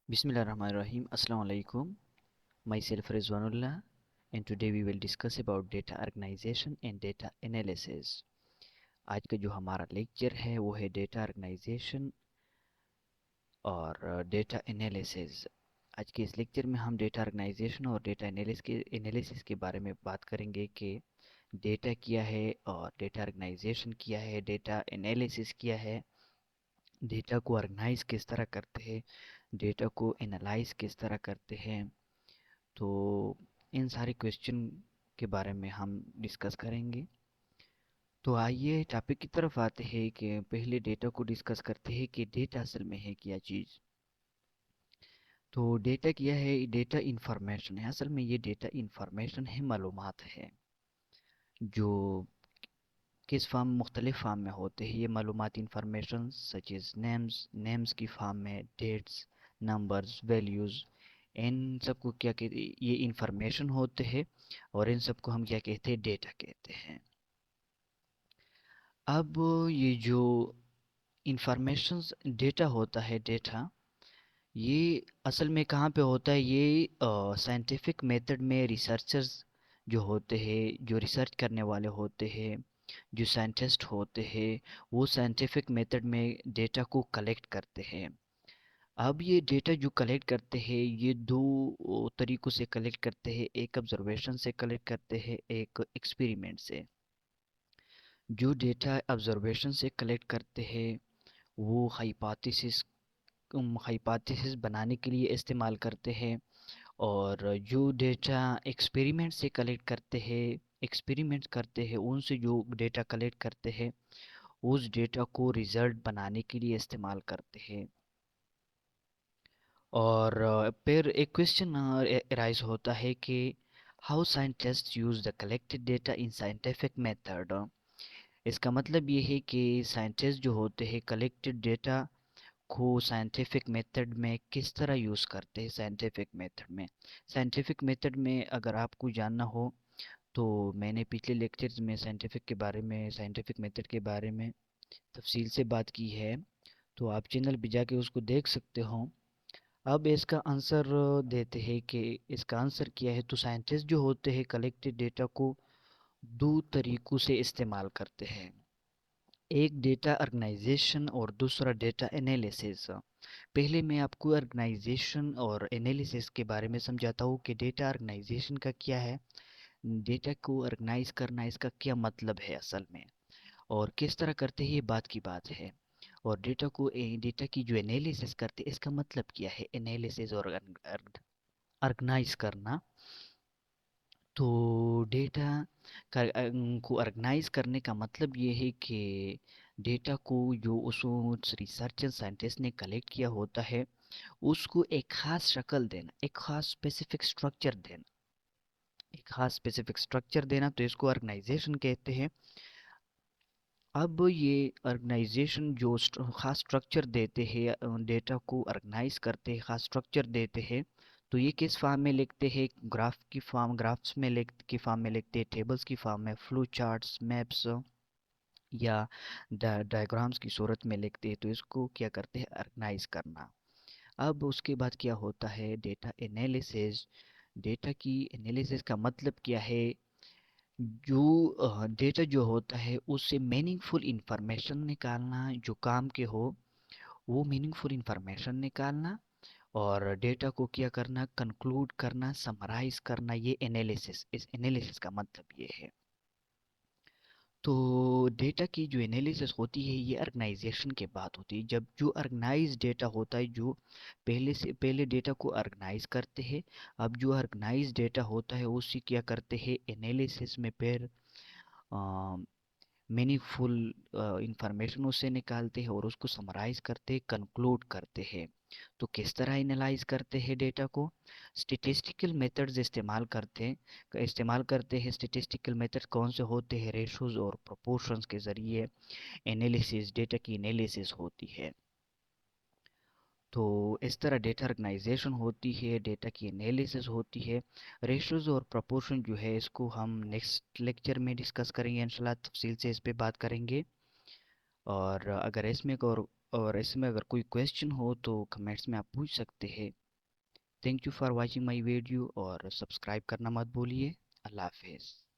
Bismillahirrahmanirrahim. Assalamu alaikum. Myself Rizwanullah, and today we will discuss about data organization and data analysis. आज का जो हमारा lecture है वो है डेटा ऑर्गेनाइजेशन और डेटा एनालिसिस। आज के इस लेक्चर में हम डेटा ऑर्गेनाइजेशन और डेटा एनालिसिस के बारे में बात करेंगे कि डेटा क्या है और डेटा ऑर्गेनाइजेशन क्या है, डेटा एनालिसिस क्या है, डेटा को ऑर्गेनाइज किस तरह करते हैं, डेटा को एनालाइज किस तरह करते हैं। तो इन सारे क्वेश्चन के बारे में हम डिस्कस करेंगे। तो आइए टॉपिक की तरफ आते हैं कि पहले डेटा को डिस्कस करते हैं कि डेटा असल में है क्या चीज़। तो डेटा क्या है? डेटा इंफॉर्मेशन है। असल में ये डेटा इंफॉर्मेशन है, मालूमात है, जो किस फॉर्म मुख्तलिफ फॉर्म में होते हैं। ये मालूमात इंफॉर्मेशन सच एज नेम्स की फॉर्म में, डेट्स, नंबर्स, वैल्यूज़, इन सबको क्या कहते हैं? ये इंफॉर्मेशन होते हैं और इन सबको हम क्या कहते हैं? डेटा कहते हैं। अब ये जो इंफॉर्मेशन डेटा होता है, डेटा ये असल में कहाँ पे होता है? ये साइंटिफिक मेथड में रिसर्चर्स जो होते हैं, जो रिसर्च करने वाले होते हैं, जो साइंटिस्ट होते हैं, वो साइंटिफिक मेथड में डेटा को कलेक्ट करते हैं। अब ये डेटा जो कलेक्ट करते हैं ये दो तरीक़ों से कलेक्ट करते हैं। एक ऑब्जर्वेशन से कलेक्ट करते हैं, एक एक्सपेरिमेंट से। जो डेटा ऑब्जर्वेशन से कलेक्ट करते हैं वो हाइपोथेसिस बनाने के लिए इस्तेमाल करते हैं, और जो डेटा एक्सपेरिमेंट से कलेक्ट करते हैं, एक्सपेरिमेंट करते हैं, उनसे जो डेटा कलेक्ट करते हैं उस डेटा को रिजल्ट बनाने के लिए इस्तेमाल करते हैं। और फिर एक क्वेश्चन अराइज होता है कि how scientist use the collected data in scientific method. इसका मतलब ये है कि साइंटिस्ट जो होते हैं कलेक्टेड डेटा को साइंटिफिक मेथड में किस तरह यूज़ करते हैं। साइंटिफिक मेथड में अगर आपको जानना हो तो मैंने पिछले लेक्चर्स में साइंटिफिक मेथड के बारे में तफसील से बात की है, तो आप चैनल पे जाके उसको देख सकते हो। अब इसका आंसर देते हैं कि इसका आंसर क्या है। तो साइंटिस्ट जो होते हैं कलेक्टेड डेटा को दो तरीक़ों से इस्तेमाल करते हैं, एक डेटा ऑर्गेनाइजेशन और दूसरा डेटा एनालिसिस। पहले मैं आपको ऑर्गेनाइजेशन और एनालिसिस के बारे में समझाता हूँ कि डेटा ऑर्गेनाइजेशन का क्या है, डेटा को ऑर्गेनाइज करना इसका क्या मतलब है असल में, और किस तरह करते हैं ये बात की बात है। और डेटा की जो एनालिसिस करते हैं इसका मतलब क्या है, एनालिसिस और ऑर्गेनाइज करना। तो डेटा को ऑर्गेनाइज करने का मतलब ये है कि डेटा को जो उस रिसर्चर साइंटिस्ट ने कलेक्ट किया होता है उसको एक खास शक्ल देना, एक खास स्पेसिफिक स्ट्रक्चर देना, तो इसको ऑर्गेनाइजेशन कहते हैं। अब ये ऑर्गेनाइजेशन जो खास स्ट्रक्चर देते हैं, डेटा को ऑर्गेनाइज करते हैं, खास स्ट्रक्चर देते हैं, तो ये किस फॉर्म में लिखते हैं? ग्राफ्स में लिखते हैं, टेबल्स की फॉर्म में, फ्लो चार्ट्स, मैप्स या डायग्राम्स की सूरत में लिखते हैं। तो इसको क्या करते हैं? ऑर्गेनाइज करना। अब उसके बाद क्या होता है? Data analysis. डेटा की एनालिसिस का मतलब क्या है? जो डेटा जो होता है उससे मीनिंगफुल इंफॉर्मेशन निकालना, जो काम के हो वो मीनिंगफुल इंफॉर्मेशन निकालना, और डेटा को क्या करना? कंक्लूड करना, समराइज करना। ये एनालिसिस, इस एनालिसिस का मतलब ये है। तो डेटा की जो एनालिसिस होती है ये ऑर्गेनाइजेशन के बाद होती है। जब जो ऑर्गेनाइज डेटा होता है, जो पहले डेटा को ऑर्गेनाइज करते हैं, अब जो ऑर्गेनाइज डेटा होता है उसी क्या करते हैं? एनालिसिस में फिर मीनिंगफुल इंफॉर्मेशन उससे निकालते हैं और उसको समराइज करते हैं, कंक्लूड करते हैं। तो किस तरह एनालाइज करते हैं डेटा को? स्टेटिस्टिकल मेथड्स इस्तेमाल करते हैं। स्टेटिस्टिकल मेथड कौन से होते हैं? रेशोज और प्रोपोर्शंस के ज़रिए डेटा की एनालिसिस होती है। तो इस तरह डेटा ऑर्गेनाइजेशन होती है, डेटा की एनालिसिस होती है। रेशोज और प्रोपोर्शन जो है इसको हम नेक्स्ट लेक्चर में डिस्कस करेंगे इंशाल्लाह, तफसील से इस पे बात करेंगे। और अगर इसमें और और ऐसे में अगर कोई क्वेश्चन हो तो कमेंट्स में आप पूछ सकते हैं। Thank you for watching my video और सब्सक्राइब करना मत भूलिए। अल्लाह हाफिज़।